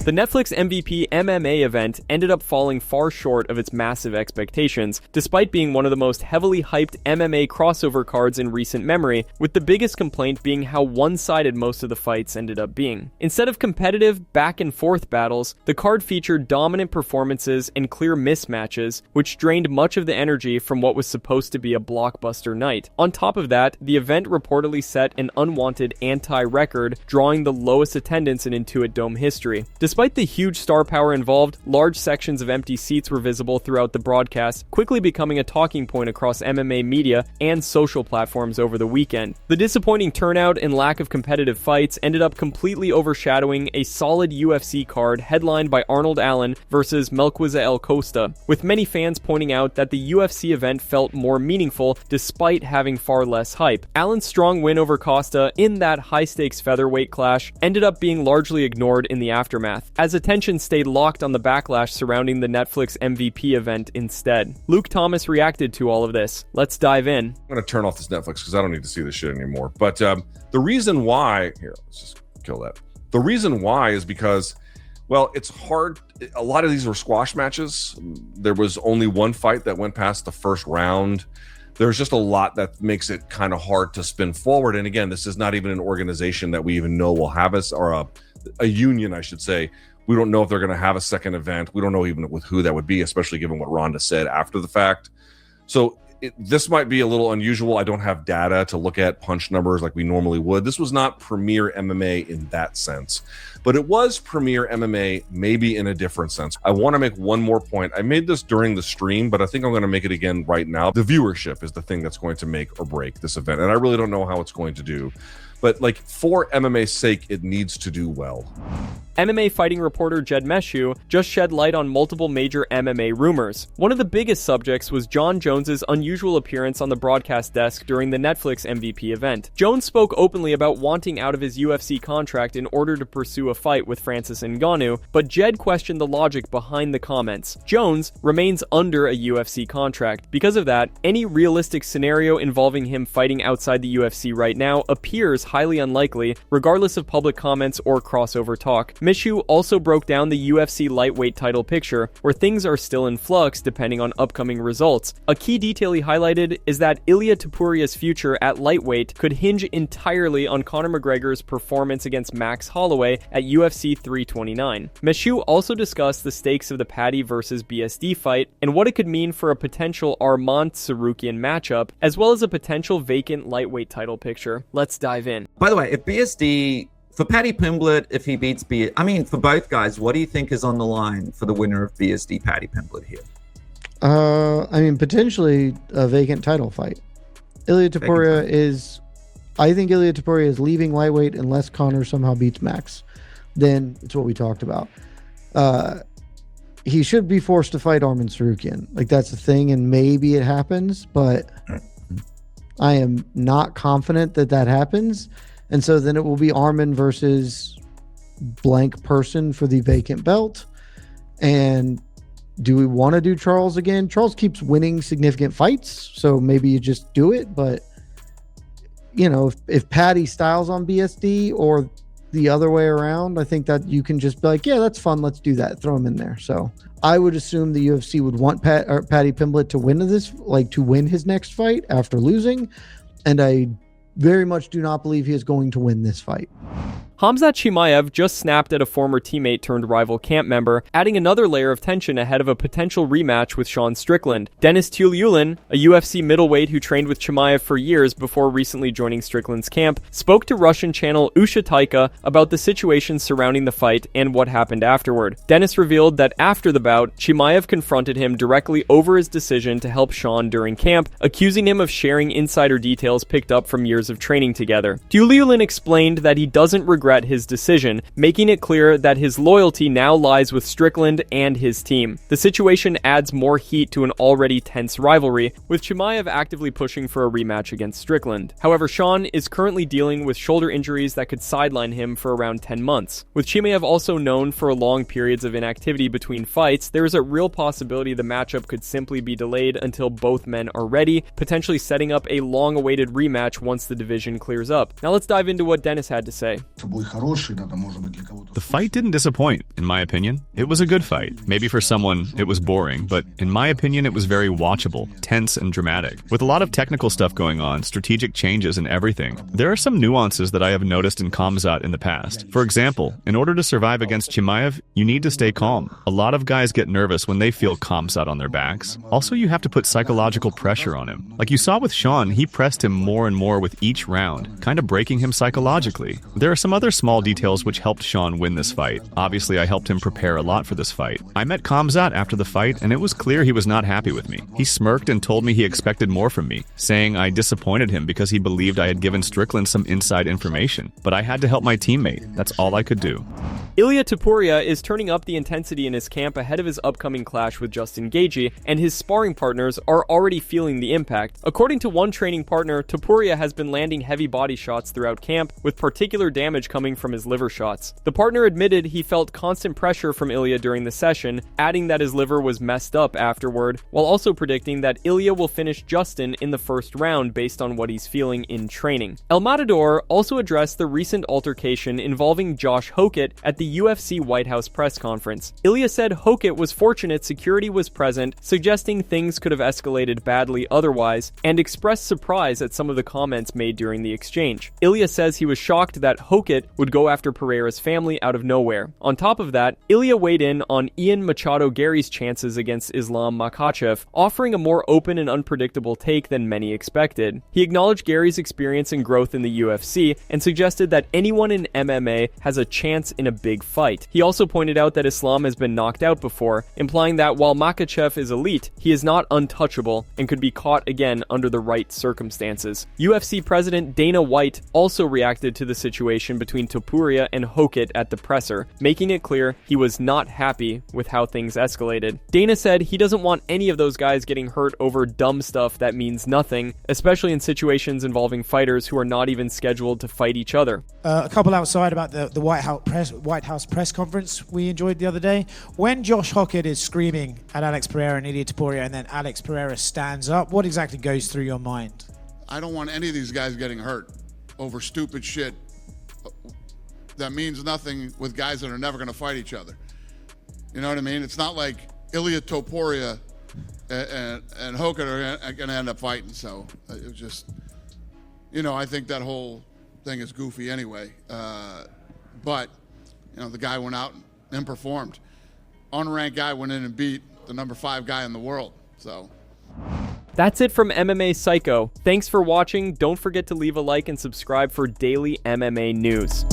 The Netflix MVP MMA event ended up falling far short of its massive expectations, despite being one of the most heavily hyped MMA crossover cards in recent memory, with the biggest complaint being how one-sided most of the fights ended up being. Instead of competitive, back-and-forth battles, the card featured dominant performances and clear mismatches, which drained much of the energy from what was supposed to be a blockbuster night. On top of that, the event reportedly set an unwanted anti-record, drawing the lowest attendance in Intuit Dome history. Despite the huge star power involved, large sections of empty seats were visible throughout the broadcast, quickly becoming a talking point across MMA media and social platforms over the weekend. The disappointing turnout and lack of competitive fights ended up completely overshadowing a solid UFC card headlined by Arnold Allen versus Melquiza El Costa, with many fans pointing out that the UFC event felt more meaningful despite having far less hype. Allen's strong win over Costa in that high-stakes featherweight clash ended up being largely ignored in the aftermath, as attention stayed locked on the backlash surrounding the Netflix MVP event instead. Luke Thomas reacted to all of this. Let's dive in. I'm going to turn off this Netflix because I don't need to see this shit anymore. But the reason why... Here, let's just kill that. The reason why is because, well, it's hard. A lot of these were squash matches. There was only one fight that went past the first round. There's just a lot that makes it kind of hard to spin forward. And again, this is not even an organization that we even know will have us, or a union, I should say. We don't know if they're going to have a second event. We don't know even with who that would be, especially given what Ronda said after the fact. So this might be a little unusual. I don't have data to look at punch numbers like we normally would. This was not premier MMA in that sense, but it was premier MMA maybe in a different sense. I want to make one more point. I made this during the stream, but I think I'm going to make it again right now. The viewership is the thing that's going to make or break this event, and I really don't know how it's going to do. But like, for MMA's sake, it needs to do well. MMA fighting reporter Jed Meshew just shed light on multiple major MMA rumors. One of the biggest subjects was Jon Jones' unusual appearance on the broadcast desk during the Netflix MVP event. Jones spoke openly about wanting out of his UFC contract in order to pursue a fight with Francis Ngannou, but Jed questioned the logic behind the comments. Jones remains under a UFC contract. Because of that, any realistic scenario involving him fighting outside the UFC right now appears highly unlikely, regardless of public comments or crossover talk. Meshew also broke down the UFC lightweight title picture, where things are still in flux depending on upcoming results. A key detail he highlighted is that Ilia Topuria's future at lightweight could hinge entirely on Conor McGregor's performance against Max Holloway at UFC 329. Meshew also discussed the stakes of the Paddy versus BSD fight and what it could mean for a potential Armand-Sarukian matchup, as well as a potential vacant lightweight title picture. Let's dive in. By the way, if BSD, for Paddy Pimblett, if he beats for both guys, what do you think is on the line for the winner of BSD Paddy Pimblett here? Potentially a vacant title fight. I think Ilia Topuria is leaving lightweight unless Conor somehow beats Max. Then it's what we talked about. He should be forced to fight Arman Sarukian. Like, that's the thing, and maybe it happens, but I am not confident that happens. And so then it will be Arman versus blank person for the vacant belt. And do we want to do Charles again? Charles keeps winning significant fights, so maybe you just do it. But, you know, if Paddy styles on BSD or the other way around, I think that you can just be like, yeah, that's fun. Let's do that. Throw him in there. So I would assume the UFC would want Paddy Pimblett to win his next fight after losing. And I very much do not believe he is going to win this fight. Khamzat Chimaev just snapped at a former teammate turned rival camp member, adding another layer of tension ahead of a potential rematch with Sean Strickland. Dennis Tuliulin, a UFC middleweight who trained with Chimaev for years before recently joining Strickland's camp, spoke to Russian channel Usha Taika about the situation surrounding the fight and what happened afterward. Dennis revealed that after the bout, Chimaev confronted him directly over his decision to help Sean during camp, accusing him of sharing insider details picked up from years of training together. Tuliulin explained that he doesn't regret his decision, making it clear that his loyalty now lies with Strickland and his team. The situation adds more heat to an already tense rivalry, with Chimaev actively pushing for a rematch against Strickland. However, Sean is currently dealing with shoulder injuries that could sideline him for around 10 months. With Chimaev also known for long periods of inactivity between fights, there is a real possibility the matchup could simply be delayed until both men are ready, potentially setting up a long-awaited rematch once the division clears up. Now let's dive into what Dennis had to say. The fight didn't disappoint, in my opinion. It was a good fight. Maybe for someone, it was boring, but in my opinion, it was very watchable, tense, and dramatic. With a lot of technical stuff going on, strategic changes and everything, there are some nuances that I have noticed in Khamzat in the past. For example, in order to survive against Chimaev, you need to stay calm. A lot of guys get nervous when they feel Khamzat on their backs. Also, you have to put psychological pressure on him. Like you saw with Sean, he pressed him more and more with each round, kind of breaking him psychologically. There are some other small details which helped Sean win this fight. Obviously, I helped him prepare a lot for this fight. I met Khamzat after the fight, and it was clear he was not happy with me. He smirked and told me he expected more from me, saying I disappointed him because he believed I had given Strickland some inside information. But I had to help my teammate. That's all I could do. Ilia Topuria is turning up the intensity in his camp ahead of his upcoming clash with Justin Gaethje, and his sparring partners are already feeling the impact. According to one training partner, Topuria has been landing heavy body shots throughout camp, with particular damage coming from his liver shots. The partner admitted he felt constant pressure from Ilia during the session, adding that his liver was messed up afterward, while also predicting that Ilia will finish Justin in the first round based on what he's feeling in training. El Matador also addressed the recent altercation involving Josh Hokit at the UFC White House press conference. Ilia said Hokit was fortunate security was present, suggesting things could have escalated badly otherwise, and expressed surprise at some of the comments made during the exchange. Ilia says he was shocked that Hokit would go after Pereira's family out of nowhere. On top of that, Ilia weighed in on Ian Machado Garry's chances against Islam Makhachev, offering a more open and unpredictable take than many expected. He acknowledged Garry's experience and growth in the UFC, and suggested that anyone in MMA has a chance in a big fight. He also pointed out that Islam has been knocked out before, implying that while Makhachev is elite, he is not untouchable and could be caught again under the right circumstances. UFC President Dana White also reacted to the situation between Topuria and Hokit at the presser, making it clear he was not happy with how things escalated. Dana said he doesn't want any of those guys getting hurt over dumb stuff that means nothing, especially in situations involving fighters who are not even scheduled to fight each other. A couple outside about the White House press conference we enjoyed the other day. When Josh Hokit is screaming at Alex Pereira and Ilia Topuria, and then Alex Pereira stands up, what exactly goes through your mind? I don't want any of these guys getting hurt over stupid shit that means nothing with guys that are never going to fight each other. You know what I mean? It's not like Ilia Topuria and Hokit are going to end up fighting. So it was just, you know, I think that whole thing is goofy anyway. But, you know, the guy went out and performed. Unranked guy went in and beat the number 5 guy in the world. So that's it from MMA Psycho. Thanks for watching. Don't forget to leave a like and subscribe for daily MMA news.